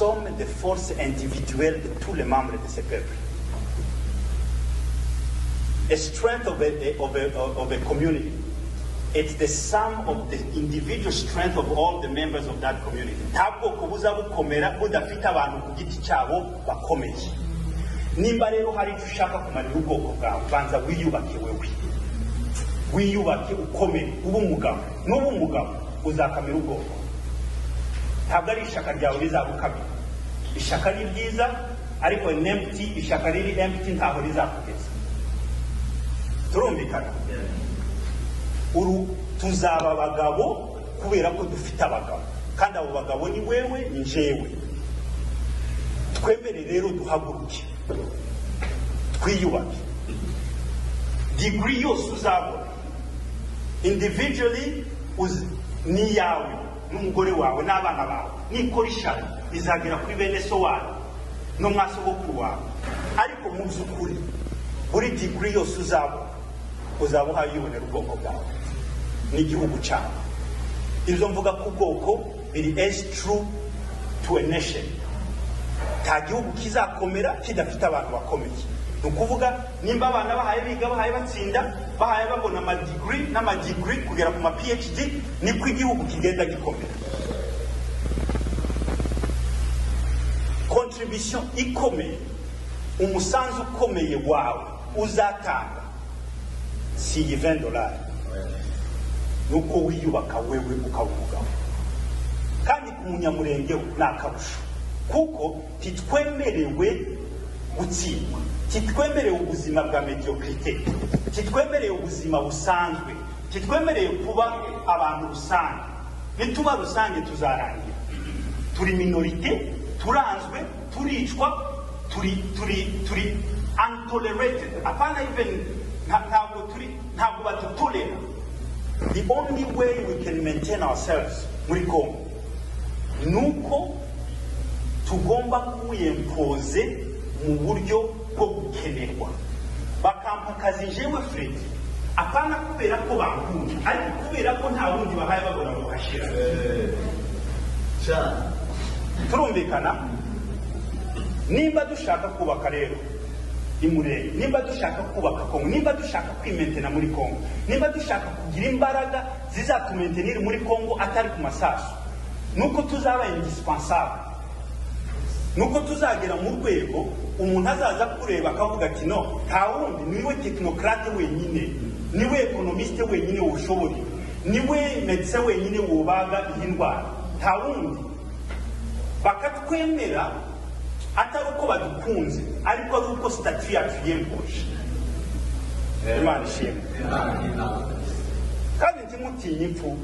somme des forces individuelles de tous les membres de ce peuple. A strength of a community, it's the sum of the individual strength of all the members of that community. Ntabwo kubuza bukomera budafite abantu ku giti cyabo bakomeye. Nimba rero hari ushaka kumarira ubwoko bwawe, banza wiyubake wewe. Wiyubake ukomere, ubu umugabo. N'ubu umugabo uzakamira ubwoko. Ntabwo ari ishaka ryawe rizabukamira. Ishaka ni ryiza, ariko empty, ishaka riri empty ntaho rizakugeza. Turumvikana. Tuzaba abagabo kubera ko dufite abagabo, kandi abo bagabo ni wewe ni jewe. Twemere rero duhaguruke, twiyubake. Degree yose uzabona individually ni yawe n'umugore wawe n'abana bawe, nikora ishari bizagera kuri bene so wawe no mwasogokuru wawe. Ariko mu by'ukuri buri degree yose uzaba uhayibonera ubwoko bwawe n'igihugu cyawe. Ibyo mvuga ku bwoko biri as true to a nation. Nta gihugu kizakomera kidafite abantu bakomeye. Nukuvuga nimba abana bahaye biga bahaye batsinda bahaye babona n'amadegree kugera ku ma PhD, niko igihugu kigenda gikomera. Contribution ikomeye, umusanzu ukomeye wawe uzatanga si $20, nuko wiyubaka wewe ukawugaho. Kandi ku munyamurenge nakabusho, kuko titwemerewe gutsindwa, titwemerewe ubuzima bwa mediocrité, titwemerewe ubuzima busanzwe, titwemerewe kuba abantu rusange. Nituba rusange tuzarangira. Turi minorité, turanzwe, turicwa, turi untolerated. Apana even ntabwo batutolera. The only way we can maintain ourselves muri Congo nuko tugomba kuyempoze mu buryo bwo gukenerwa. Bakampa akazi jewe Fred, apana kubera ko bankunda, ariko kubera ko nta wundi bahaye babona ngo bashira. Turumvikana. Nimba dushaka kubaka rero imurenge, nimba dushaka kubaka Kongo, nimba dushaka kwimentena muri Kongo, nimba dushaka kugira imbaraga zizatumentenira muri Kongo atari ku masasu, nuko tuzaba indispensable. Nuko tuzagera mu rwego umuntu azaza kureba akavuga ati no, nta wundi niwe technocrate wenyine, niwe economiste wenyine ushoboye, niwe medecin wenyine wubaga ihindwara, nta wundi. Bakatwemera atari uko badukunze, ariko ari uko statut yacu yempoje. Imana ishimwe. Kandi ntimutinye impfu.